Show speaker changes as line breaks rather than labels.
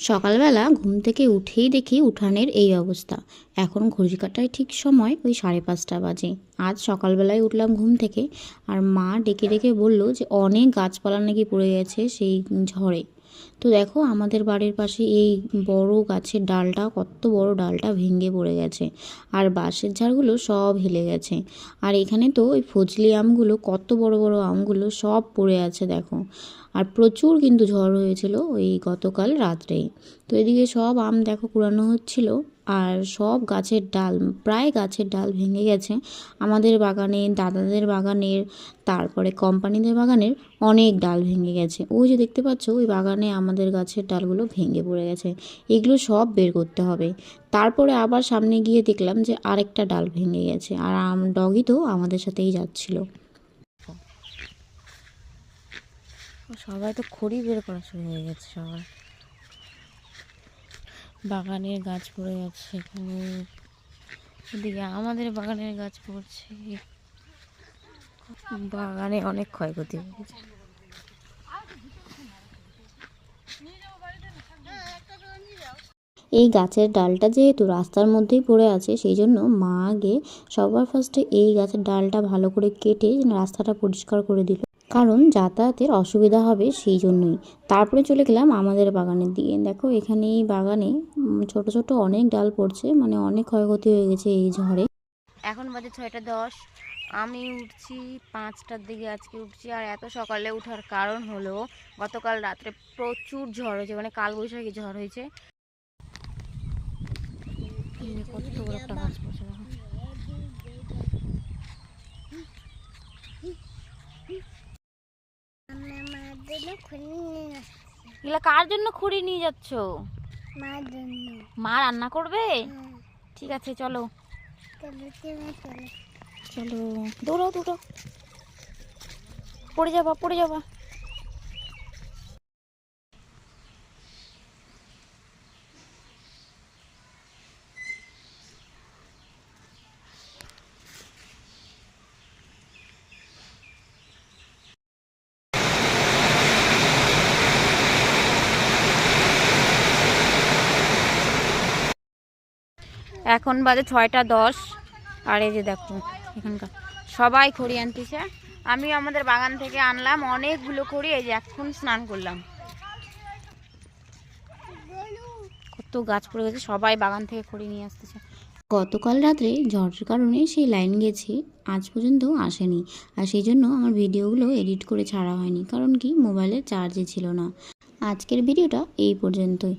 সকালবেলা ঘুম থেকে উঠেই দেখি উঠানের এই অবস্থা। এখন ঘড়ির কাঁটায় ঠিক সময় ওই 5:30 বাজে। আজ সকালবেলায় উঠলাম ঘুম থেকে, আর মা ডেকে ডেকে বলল যে অনেক গাছপালা নাকি পড়ে গেছে সেই ঝড়ে। তো দেখো আমাদের বাড়ির পাশে এই বড় গাছের ডালটা, কত বড় ডালটা ভেঙে পড়ে গেছে, আর বাঁশের ঝাড়গুলো সব হেলে গেছে। আর এখানে তো ওই ফজলি আমগুলো, কত বড় বড় আমগুলো সব পড়ে আছে দেখো। আর প্রচুর কিন্তু ঝড় হয়েছিল ওই গতকাল রাত্রে। তো এদিকে সব আম দেখো কুড়ানো হচ্ছিল, আর সব গাছের ডাল, প্রায় গাছের ডাল ভেঙে গেছে। আমাদের বাগানে, দাদাদের বাগানের, তারপরে কোম্পানিদের বাগানের অনেক ডাল ভেঙে গেছে। ওই যে দেখতে পাচ্ছ ওই বাগানে আমাদের গাছের ডালগুলো ভেঙে পড়ে গেছে। এগুলো সব বের করতে হবে। তারপরে আবার সামনে গিয়ে দেখলাম যে আরেকটা ডাল ভেঙে গেছে, আর ডগি তো আমাদের সাথেই যাচ্ছিল। সবাই তো খড়ি বের করা শুরু হয়ে গেছে, সবার বাগানের গাছ পড়ে যাচ্ছে এখানে, এদিকে আমাদের বাগানের গাছ পড়ছে। বাগানে অনেক ক্ষয়ক্ষতি হয়ে গেছে। এই গাছের ডালটা যেহেতু রাস্তার মধ্যেই পড়ে আছে, সেই জন্য মা আগে সবার ফার্স্টে এই গাছের ডালটা ভালো করে কেটে রাস্তাটা পরিষ্কার করে দিল, কারণ যাতায়াতের অসুবিধা হবে সেই জন্যই। তারপরে চলে গেলাম আমাদের বাগানের দিকে। দেখো এখানে এই বাগানে ছোট ছোট অনেক ডাল পড়ছে, মানে অনেক ক্ষয়ক্ষতি হয়ে গেছে এই ঝড়ে। এখন বাজে 6:10। আমি উঠছি 5টার দিকে, আজকে উঠছি। আর এত সকালে ওঠার কারণ হলো গতকাল রাত্রে প্রচুর ঝড় হয়েছে, মানে কালবৈশাখী ঝড় হয়েছে। কত বড় একটা গাছ পড়ছে দেখো। এগুলা কার জন্য খড়ি নিয়ে যাচ্ছ? মার জন্য। মা রান্না করবে? ঠিক আছে চলো চলো, দৌড়াও দৌড়াও, পড়ে যাবা পড়ে যাবা। এখন বাজে 6:10। আর এই যে দেখো এখানকার সবাই খড়ি আনতেছে। আমি আমাদের বাগান থেকে আনলাম অনেকগুলো খড়ি। এই যে এখন স্নান করলাম। কত গাছ পড়ে গেছে, সবাই বাগান থেকে খড়ি নিয়ে আসতেছে। গতকাল রাত্রে ঝড়ের কারণে সেই লাইন গেছে, আজ পর্যন্ত আসেনি। আর সেই জন্য আমার ভিডিওগুলো এডিট করে ছাড়া হয়নি, কারণ কি মোবাইলে চার্জে ছিল না। আজকের ভিডিওটা এই পর্যন্তই।